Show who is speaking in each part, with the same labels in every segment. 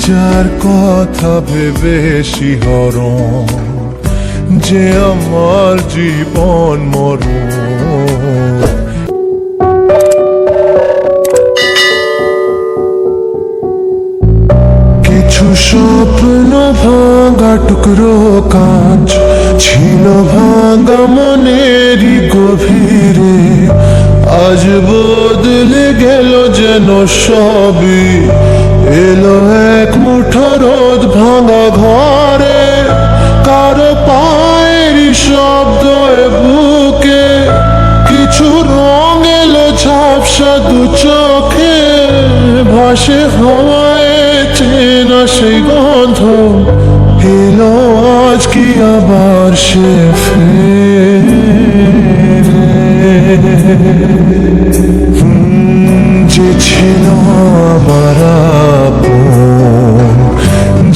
Speaker 1: যার কথা ভেবে শিহরণ যে আমার জীবন মরণ। কিছু স্বপ্ন ভাঙা টুকরো কাঁচ ছিল ভাঙা মনেরই গভীরে, আজ বদলে গেল যেন সবই। এলো এক মুঠো রোদ ভাঙা ঘরে, কারো পায়ের শব্দ বুকে, কিছু রং এলো ঝাপসা দু চোখে, ভাসে হওয়ায় চেনা সেই গন্ধ। এলো আজ কি আবার সে ফেরে, যে ছিল আমার আপন,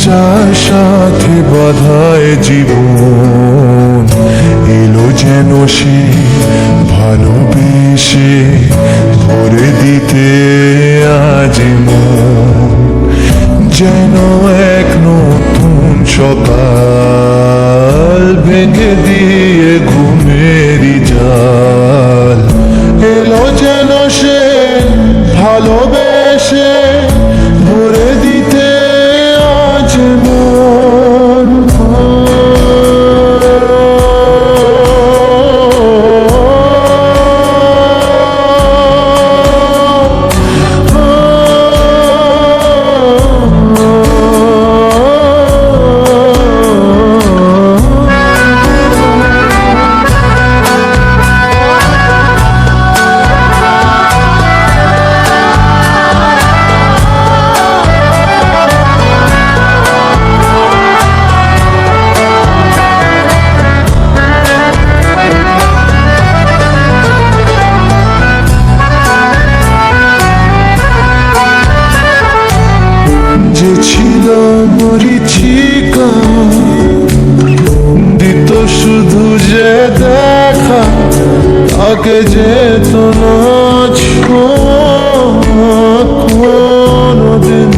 Speaker 1: যার সাথে বাঁধায় জীবন। এলো যেন সে ভালোবেসে ভরে দিতে আজ মন, যেন এক নতুন সকাল ভেঙে দিয়ে ঘুমেরই জাল। এলো যেন সে ভালোবেসে ভরে দিতে আজ মন। যে ছিল মরিচিকা, দিত শুধু যে দেখা, তাকে যেত না কোনদিন।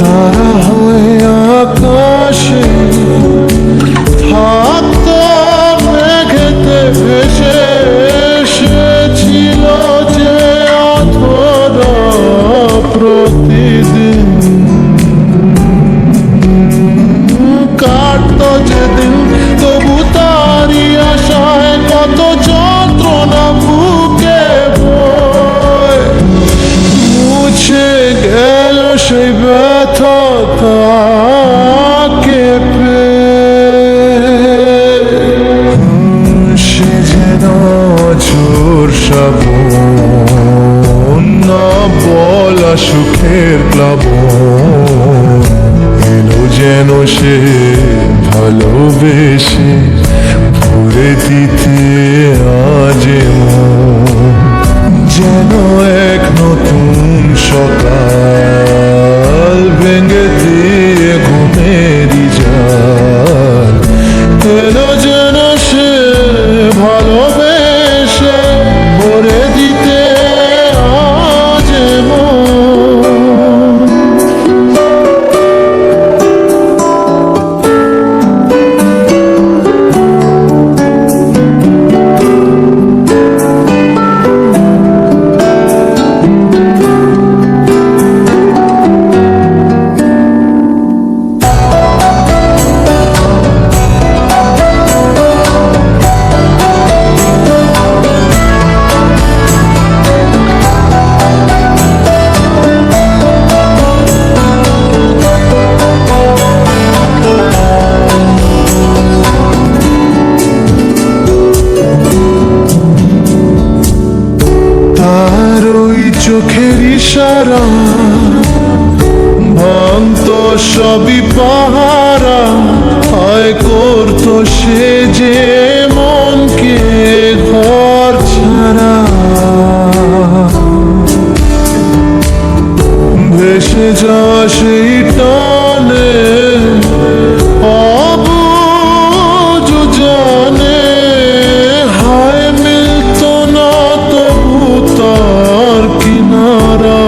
Speaker 1: তারা হয়ে আকাশে থাকতো মেঘেতে ভেসে, এসেছিল যে প্রতিদিন। কাটত যেদিন তবু তারি আশায় কত যন্ত্রণা বুকে বয়, মুছে গেল সেই ব্যথা তাকে সে যেন ঝোর শ্রাবণ, না বলা সুখের প্লাবন। এলো যেন সে ভালোবেসে ভরে দিতে আজ মন, যেন এক নতুন সকাল ভেঙে দিয়ে ঘুমেরই জাল। এলো যেন সে ভালোবেসে ভরে দিতে আজ মন। তার ওই চোখের ইশারা ভাঙত সবই পাহারা, হায় করত সে যে মনকে ঘর ছাড়া। ভেসে যা সেই টানে অবুঝ জানে, হায় মিলত না তবু তার কিনারা।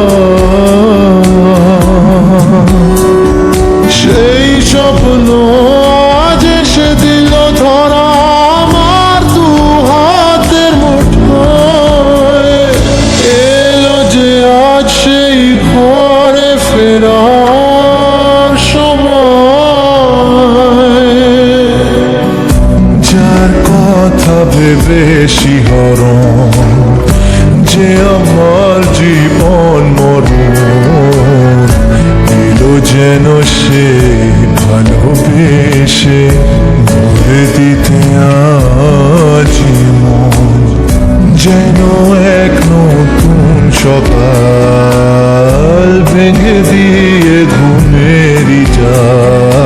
Speaker 1: আমার জীবন মরণ এলো যেন সে ভালোবেসে ভরে দিতে আজি মন যেন এক নতুন সকাল ভেঙে দিয়ে ঘুমেরি যায়